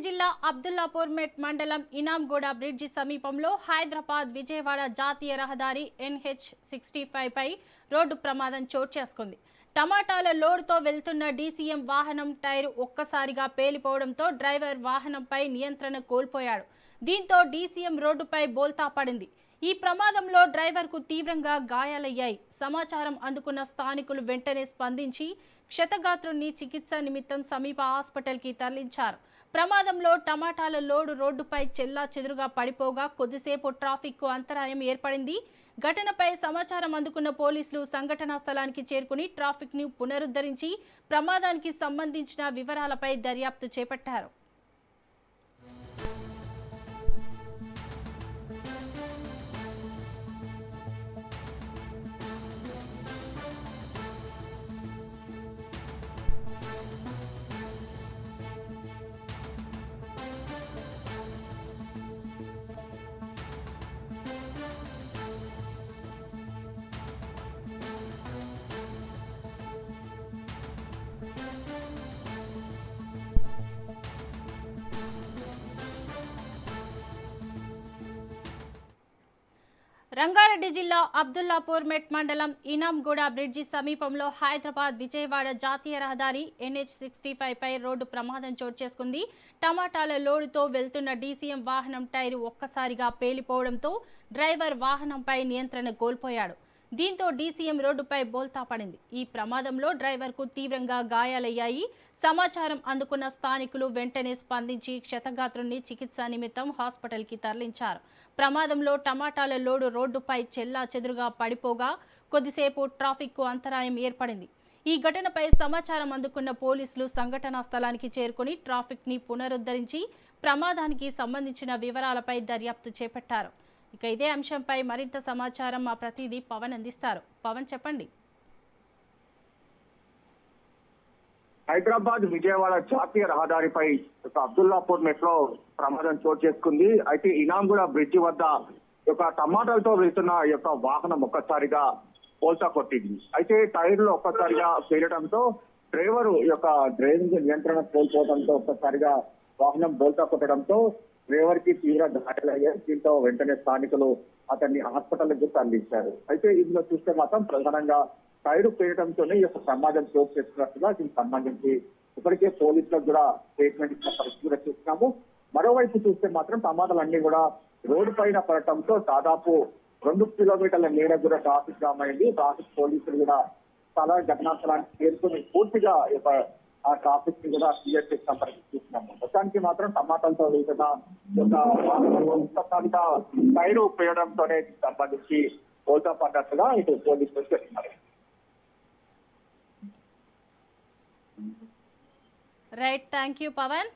జిల్లా అబ్దుల్లాపూర్ మెట్ మండలం ఇనాంగూడ బ్రిడ్జి సమీపంలో హైదరాబాద్ విజయవాడ జాతీయ రహదారి NH65 పై రోడ్డు ప్రమాదం చోటు చేసుకుంది. టమాటాల లోడ్తో వెళ్తున్న డీసీఎం వాహనం టైర్ ఒక్కసారిగా పేలిపోవడంతో డ్రైవర్ వాహనంపై నియంత్రణ కోల్పోయాడు. దీంతో డీసీఎం రోడ్డుపై బోల్తా పడింది. ఈ ప్రమాదంలో డ్రైవర్కు తీవ్రంగా గాయాలయ్యాయి. సమాచారం అందుకున్న స్థానికులు వెంటనే స్పందించి క్షతగాత్రుణ్ణి చికిత్స నిమిత్తం సమీప హాస్పిటల్కి తరలించారు. ప్రమాదంలో టమాటాల లోడు రోడ్డుపై చెల్లాచెదురుగా పడిపోగా కొద్దిసేపు ట్రాఫిక్కు అంతరాయం ఏర్పడింది. ఘటనపై సమాచారం అందుకున్న పోలీసులు సంఘటనా స్థలానికి చేరుకుని ట్రాఫిక్ను పునరుద్ధరించి ప్రమాదానికి సంబంధించిన వివరాలపై దర్యాప్తు చేపట్టారు. రంగారెడ్డి జిల్లా అబ్దుల్లాపూర్ మెట్ మండలం ఇనాంగూడ బ్రిడ్జి సమీపంలో హైదరాబాద్ విజయవాడ జాతీయ రహదారి NH65 పై రోడ్డు ప్రమాదం చోటు చేసుకుంది. టమాటాల లోడుతో వెళ్తున్న డీసీఎం వాహనం టైరు ఒక్కసారిగా పేలిపోవడంతో డ్రైవర్ వాహనంపై నియంత్రణ కోల్పోయాడు. దీంతో డీసీఎం రోడ్డుపై బోల్తా పడింది. ఈ ప్రమాదంలో డ్రైవర్కు తీవ్రంగా గాయాలయ్యాయి. సమాచారం అందుకున్న స్థానికులు వెంటనే స్పందించి క్షతగాత్రుణ్ణి చికిత్స నిమిత్తం హాస్పిటల్కి తరలించారు. ప్రమాదంలో టమాటాల లోడు రోడ్డుపై చెల్లాచెదురుగా పడిపోగా కొద్దిసేపు ట్రాఫిక్కు అంతరాయం ఏర్పడింది. ఈ ఘటనపై సమాచారం అందుకున్న పోలీసులు సంఘటనా స్థలానికి చేరుకుని ట్రాఫిక్ని పునరుద్ధరించి ప్రమాదానికి సంబంధించిన వివరాలపై దర్యాప్తు చేపట్టారు. ఇక ఇదే అంశంపై మరింత సమాచారం మా ప్రతినిధి పవన్ అందిస్తారు. పవన్, చెప్పండి. హైదరాబాద్ విజయవాడ జాతీయ రహదారిపై అబ్దుల్లాపూర్ మెట్లో ప్రమాదం చోటు చేసుకుంది. అయితే ఇనాంగూడ బ్రిడ్జి వద్ద టమాటాలతో వెళ్తున్న వాహనం ఒక్కసారిగా పోల్తా కొట్టింది. అయితే టైర్లు ఒక్కసారిగా పేలడంతో డ్రైవర్ డ్రైవింగ్ నియంత్రణ కోల్పోవడంతో ఒక్కసారిగా వాహనం బోల్తా కొట్టడంతో డ్రైవర్ కి తీవ్ర గాయాలయ్యాయి. దీంతో వెంటనే స్థానికులు అతన్ని హాస్పిటల్కి తరలించారు. అయితే ఇందులో చూస్తే మాత్రం ప్రధానంగా టైరు పేయడంతోనే ప్రమాదం చోటు చేసుకున్నట్టుగా దీనికి సంబంధించి ఇప్పటికే పోలీసులకు కూడా స్టేట్మెంట్ ఇచ్చిన పరిస్థితి కూడా చూస్తున్నాము. మరోవైపు చూస్తే మాత్రం ప్రమాదాలన్నీ కూడా రోడ్డు పైన పడటంతో దాదాపు 2 కిలోమీటర్ల మేర కూడా ట్రాఫిక్ జామ్ అయింది. ట్రాఫిక్ పోలీసులు కూడా చాలా ఘటనా స్థలానికి చేరుకుని పూర్తిగా ఆ ట్రాఫిక్ ని కూడా క్లియర్ చేసిన పరిస్థితి చూస్తున్నాము. మొత్తానికి మాత్రం టమాటాలతో వెళ్తున్న టైరు పేయడంతోనే సంబంధించి బోల్తా పడ్డట్టుగా ఇటు పోలీసులు చెప్తున్నారు. Right, thank you Pawan.